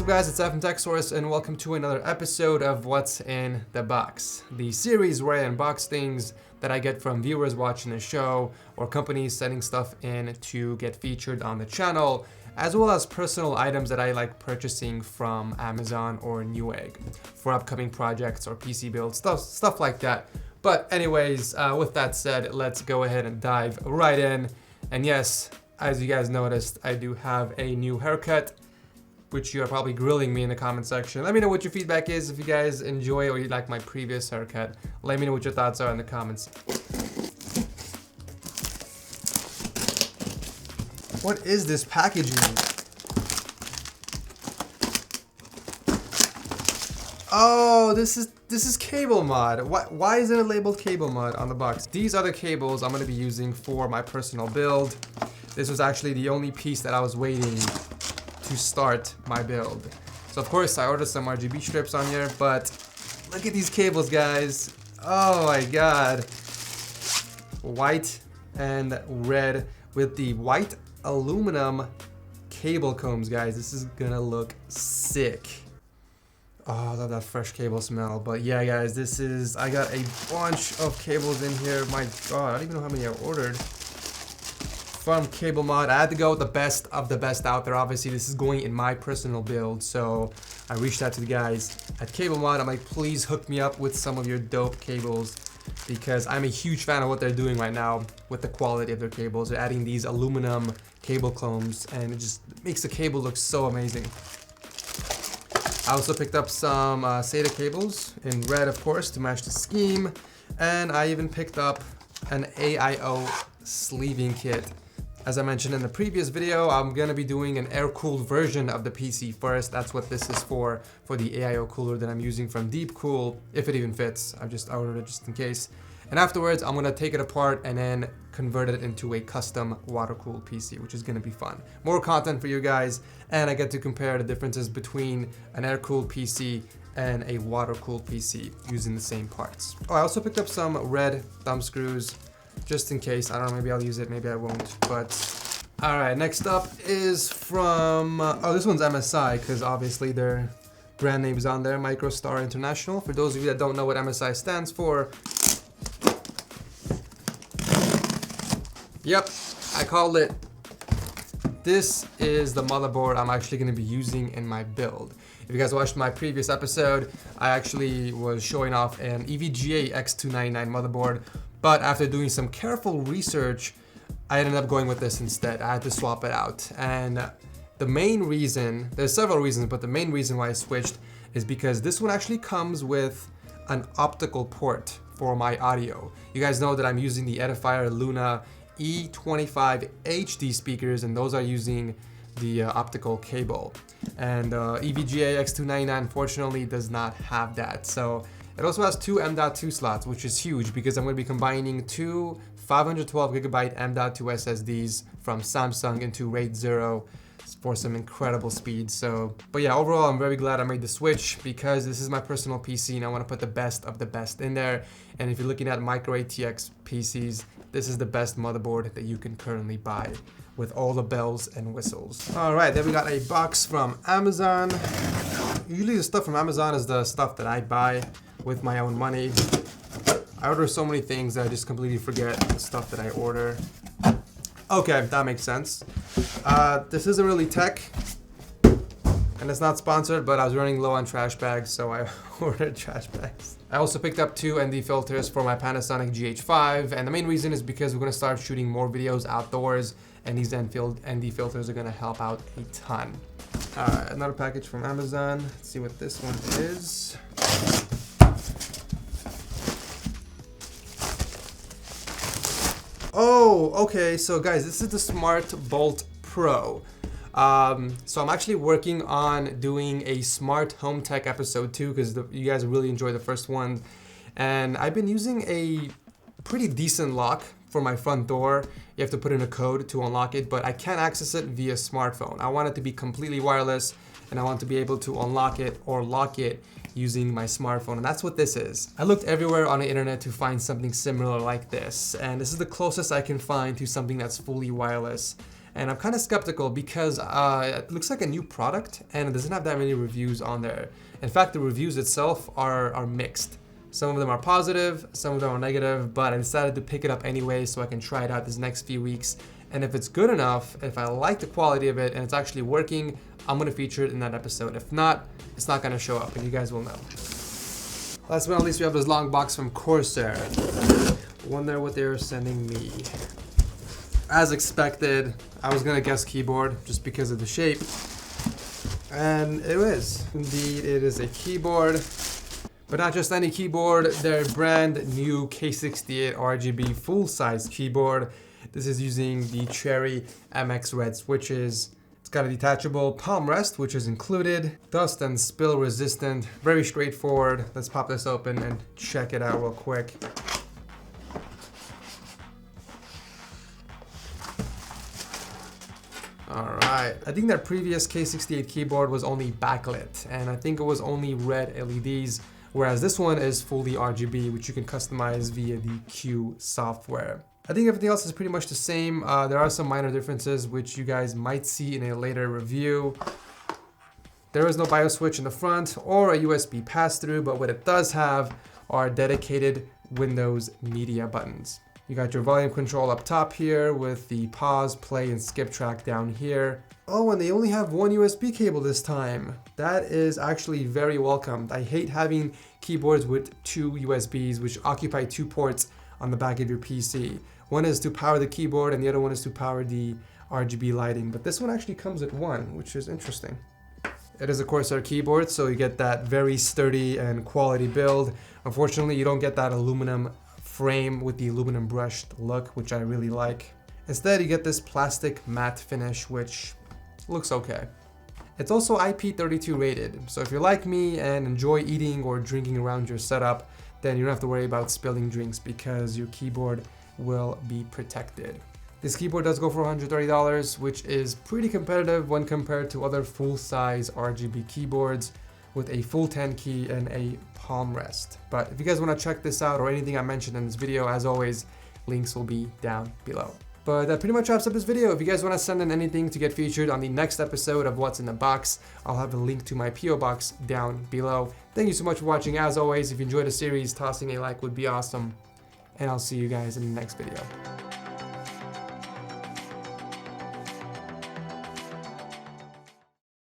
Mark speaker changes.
Speaker 1: up guys, it's F from Techsource and welcome to another episode of What's in the Box, the series where I unbox things that I get from viewers watching the show or companies sending stuff in to get featured on the channel, as well as personal items that I like purchasing from Amazon or Newegg for upcoming projects or PC builds, stuff like that. But anyways, with that said, let's go ahead and dive right in. And yes, as you guys noticed, I do have a new haircut, which you are probably grilling me in the comment section. Let me know what your feedback is. If you guys enjoy or you like my previous haircut, let me know what your thoughts are in the comments. What is this packaging? Oh, this is cable mod. Why isn't it labeled cable mod on the box? These are the cables I'm gonna be using for my personal build. This was actually the only piece that I was waiting to start my build. So of course I ordered some RGB strips on here, but look at these cables, guys. Oh my god. White and red with the white aluminum cable combs, guys. This is gonna look sick. Oh, I love that fresh cable smell. But yeah, guys, I got a bunch of cables in here. My god, I don't even know how many I ordered from Cable Mod. I had to go with the best of the best out there. Obviously, this is going in my personal build, so I reached out to the guys at Cable Mod. I'm like, please hook me up with some of your dope cables, because I'm a huge fan of what they're doing right now with the quality of their cables. They're adding these aluminum cable combs, and it just makes the cable look so amazing. I also picked up some SATA cables in red, of course, to match the scheme, and I even picked up an AIO sleeving kit. As I mentioned in the previous video, I'm gonna be doing an air-cooled version of the PC first. That's what this is for the AIO cooler that I'm using from Deepcool, if it even fits. I ordered it just in case. And afterwards, I'm gonna take it apart and then convert it into a custom water-cooled PC, which is gonna be fun. More content for you guys, and I get to compare the differences between an air-cooled PC and a water-cooled PC using the same parts. Oh, I also picked up some red thumb screws, just in case. I don't know, maybe I'll use it, maybe I won't, but all right, next up is from oh, this one's MSI, because obviously their brand name is on there, MicroStar International. For those of you that don't know what MSI stands for, yep, I called it. This is the motherboard I'm actually going to be using in my build. If you guys watched my previous episode, I actually was showing off an EVGA X299 motherboard, but after doing some careful research, I ended up going with this instead. I had to swap it out. And the main reason, there's several reasons, but the main reason why I switched is because this one actually comes with an optical port for my audio. You guys know that I'm using the Edifier Luna E25 HD speakers, and those are using the optical cable. And EVGA X299 unfortunately does not have that. So it also has two M.2 slots, which is huge because I'm going to be combining two 512GB M.2 SSDs from Samsung into RAID 0 for some incredible speed. So, but yeah, overall, I'm very glad I made the switch because this is my personal PC and I want to put the best of the best in there. And if you're looking at micro ATX PCs, this is the best motherboard that you can currently buy with all the bells and whistles. All right, then we got a box from Amazon. Usually the stuff from Amazon is the stuff that I buy with my own money. I order so many things that I just completely forget the stuff that I order. Okay, that makes sense. This isn't really tech, and it's not sponsored, but I was running low on trash bags, so I ordered trash bags. I also picked up two ND filters for my Panasonic GH5, and the main reason is because we're gonna start shooting more videos outdoors, and these ND filters are gonna help out a ton. Another package from Amazon. Let's see what this one is. Oh, okay, so guys, this is the SmartVault Pro. So I'm actually working on doing a smart home tech episode 2 because you guys really enjoyed the first one. And I've been using a pretty decent lock for my front door. You have to put in a code to unlock it, but I can't access it via smartphone. I want it to be completely wireless, and I want to be able to unlock it or lock it using my smartphone, and that's what this is. I looked everywhere on the internet to find something similar like this, and this is the closest I can find to something that's fully wireless. And I'm kind of skeptical because it looks like a new product and it doesn't have that many reviews on there. In fact, the reviews itself are mixed. Some of them are positive, some of them are negative, but I decided to pick it up anyway so I can try it out this next few weeks. And if it's good enough, if I like the quality of it and it's actually working, I'm gonna feature it in that episode. If not, it's not gonna show up and you guys will know. Last but not least, we have this long box from Corsair. Wonder what they're sending me. As expected, I was gonna guess keyboard just because of the shape. And it is. Indeed, it is a keyboard. But not just any keyboard, their brand new K68 RGB full-size keyboard. This is using the Cherry MX Red switches. It's got a detachable palm rest, which is included. Dust and spill resistant, very straightforward. Let's pop this open and check it out real quick. Alright, I think their previous K68 keyboard was only backlit, and I think it was only red LEDs, whereas this one is fully RGB, which you can customize via the Q software. I think everything else is pretty much the same. There are some minor differences, which you guys might see in a later review. There is no BIOS switch in the front or a USB pass-through, but what it does have are dedicated Windows media buttons. You got your volume control up top here with the pause, play, and skip track down here. Oh, and they only have one USB cable this time. That is actually very welcomed. I hate having keyboards with two USBs, which occupy two ports on the back of your PC. One is to power the keyboard and the other one is to power the RGB lighting, but this one actually comes with one, which is interesting. It is a Corsair keyboard, so you get that very sturdy and quality build. Unfortunately, you don't get that aluminum frame with the aluminum brushed look, which I really like. Instead, you get this plastic matte finish, which looks okay. It's also IP32 rated, so if you're like me and enjoy eating or drinking around your setup, then you don't have to worry about spilling drinks because your keyboard will be protected. This keyboard does go for $130, which is pretty competitive when compared to other full-size RGB keyboards with a full 10 key and a palm rest. But if you guys want to check this out or anything I mentioned in this video, as always, links will be down below. But that pretty much wraps up this video. If you guys want to send in anything to get featured on the next episode of What's in the Box, I'll have a link to my PO box down below. Thank you so much for watching. As always, if you enjoyed the series, tossing a like would be awesome. And I'll see you guys in the next video.